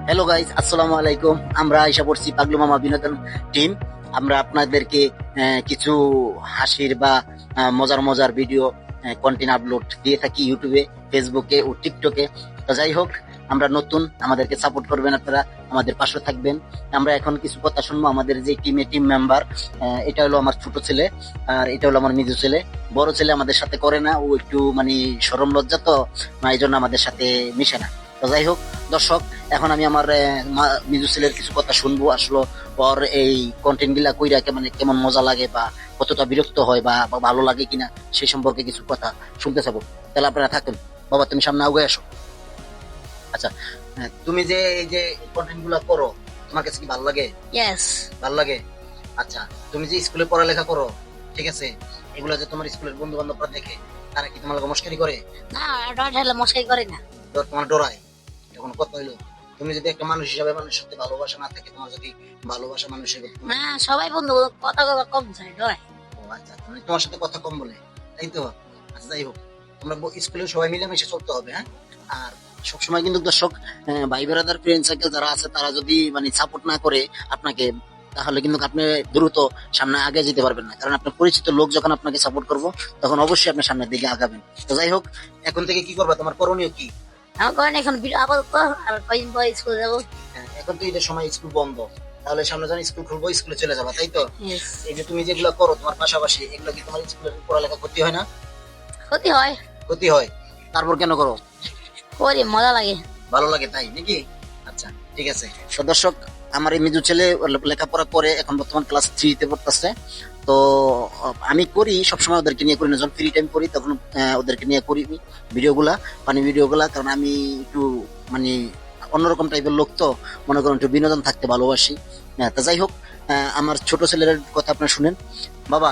Hello guys, আসসালামু আলাইকুম। আমরা আশা করছি পাগলু মামা বিনোদন টিম। আমরা আপনাদেরকে কিছু হাসির বা মজার মজার ভিডিও কন্টেন্ট আপলোড দিয়ে থাকি ইউটিউবে, ফেসবুকে ও টিকটকে। তো যাই হোক, আমরা নতুন, আমাদেরকে সাপোর্ট করবেন আপনারা, আমাদের পাশে থাকবেন। আমরা এখন কিছু কথা শুনবো। আমাদের যে টিম মেম্বার, এটা হলো আমার ছোট ছেলে, আর এটা হলো আমার মেজো ছেলে। বড় ছেলে আমাদের সাথে করে না, ও একটু মানে শরম লজ্জা, তো এই জন্য আমাদের সাথে মিশে না। তো যাই হোক দর্শক, এখন আমি আমার মিজু ছেলের কিছু কথা শুনবো। আসলে ওর এই কন্টেন্ট গুলা কইরা মানে কেমন মজা লাগে বা কতটা বিরক্ত হয় বা ভালো লাগে কিনা সেই সম্পর্কে কিছু কথা শুনতে চাবো। তাহলে আপনারা থাকেন। বাবা, তুমি সামনে আগে আসো। আচ্ছা, তুমি যে এই যে কন্টেন্ট গুলা করো, তোমার কাছে কি ভালো লাগে? ইয়েস, ভালো লাগে। আচ্ছা, তুমি যে স্কুলে পড়ালেখা করো, ঠিক আছে, এগুলা যে তোমার স্কুলের বন্ধু বান্ধবরা দেখে, তারা কি তোমার মস্কারি করে? না, ডরালে মশাই করে না। তোমার ডরায়? এখন কথা হইলো, তুমি যদি একটা মানুষ হিসাবে মানুষের সাথে ভালোবাসা না থাকে, তোমার যদি ভালোবাসা মানুষের না, সবাই বন্ধু কথা কথা কম চাই, ডরায়। ও আচ্ছা, মানে তোমার সাথে কথা কম বলে, তাই তো? আচ্ছা, যাই হোক, তোমরা স্কুলে সবাই মিলেমিশে চলতে হবে, হ্যাঁ? আর সবসময় কিন্তু দর্শক, ভাই ব্রাদার ফ্রেন্ড সার্কেল যারা আছে, তারা যদি মানে সাপোর্ট না করে আপনাকে, তাহলে কিন্তু আপনি দ্রুত সামনে আগে যেতে পারবেন না। কারণ আপনার পরিচিত লোক যখন আপনাকে সাপোর্ট করবো, তখন অবশ্যই আপনি সামনের দিকে আগাবেন। তো যাই হোক, এখন থেকে কি করবা, তোমার করণীয় কি? আমার করেন এখন আপাতত আর কয়দিন পরে স্কুল যাবো। এখন তো ঈদের সময় স্কুল বন্ধ, তাহলে সামনে যখন স্কুল খুলবো স্কুলে চলে যাবা, তাই তো? Yes, এই যে তুমি যেগুলো করো তোমার পাশাপাশি, এগুলো কি তোমার স্কুলের পড়ালেখা ক্ষতি হয় না? ক্ষতি হয়, ক্ষতি হয়। তারপর কেন করো? করি মজা লাগে। ভালো লাগে তাই নাকি? আচ্ছা, ঠিক আছে। তো দর্শক, আমার এই মিজু ছেলে লেখাপড়া করে এখন বর্তমান ক্লাস 3 তে পড়তেছে। তো আমি করি সবসময়, ওদেরকে নিয়ে করি না, যখন ফ্রি টাইম করি তখন ওদেরকে নিয়ে করি ভিডিওগুলা, ফানি ভিডিওগুলা। কারণ আমি একটু মানে অন্যরকম টাইপের লোক, তো মনে করেন একটু বিনোদন থাকতে ভালোবাসি। হ্যাঁ, তা যাই হোক, আমার ছোট ছেলের কথা আপনারা শুনেন। বাবা,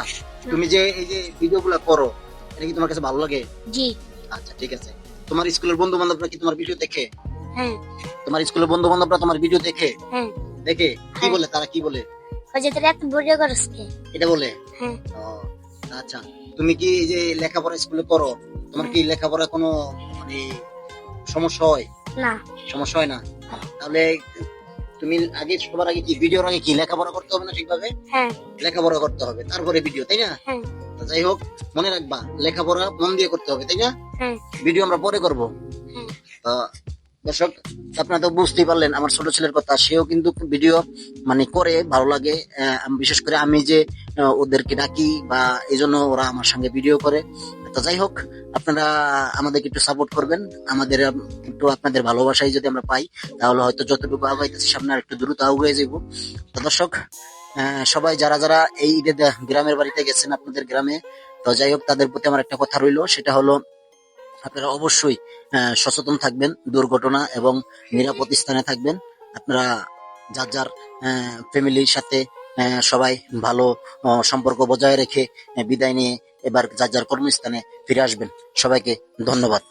তুমি যে এই যে ভিডিওগুলা করো, এটা কি তোমার কাছে ভালো লাগে? জি। আচ্ছা, ঠিক আছে। তোমার স্কুলের বন্ধু বান্ধবরা কি তোমার ভিডিও দেখে? হ্যাঁ। তোমার স্কুলের বন্ধু বান্ধবরা তোমার ভিডিও দেখে? হ্যাঁ। দেখে কি বলে, তারা কি বলে? যে তোর এত ভিডিও করিস কে? এটা বলে? হ্যাঁ। ও আচ্ছা, তুমি কি এই যে লেখাপড়া স্কুলে করো, তোমার কি লেখাপড়া কোনো মানে সমস্যা হয়? না। সমস্যা হয় না? তাহলে তুমি আগে, সবার আগে কি, ভিডিওর আগে কি লেখাপড়া করতে হবে না ঠিকভাবে? হ্যাঁ। লেখাপড়া করতে হবে, তারপরে ভিডিও, তাই না? হ্যাঁ। তো যাই হোক, মনে রাখবা লেখাপড়া মন দিয়ে করতে হবে, তাই না? হ্যাঁ। ভিডিও আমরা পরে করবো। হ্যাঁ। তো দর্শক, আপনারা তো বুঝতেই পারলেন আমার ছোট ছেলের কথা। সেও কিন্তু ভিডিও মানে করে, ভালো লাগে। বিশেষ করে আমি যে ওদেরকে ডাকি, বা এই জন্য ওরা আমার সঙ্গে ভিডিও করে। তো যাই হোক, আপনারা আমাদেরকে একটু সাপোর্ট করবেন। আমাদের একটু আপনাদের ভালোবাসাই যদি আমরা পাই, তাহলে হয়তো যতটুকু আগাইতেছি সামনে আর একটু দ্রুত আগে যাব। তো দর্শক, সবাই যারা যারা এই ঈদে গ্রামের বাড়িতে গেছেন, আপনাদের গ্রামে, তো যাই হোক, তাদের প্রতি আমার একটা কথা রইলো, সেটা হলো আপনারা অবশ্যই সচেতন থাকবেন, দুর্ঘটনা এবং নিরাপদ স্থানে থাকবেন। আপনারা যার যার ফ্যামিলির সাথে সবাই ভালো সম্পর্ক বজায় রেখে বিদায় নিয়ে এবার যার যার কর্মস্থানে ফিরে আসবেন। সবাইকে ধন্যবাদ।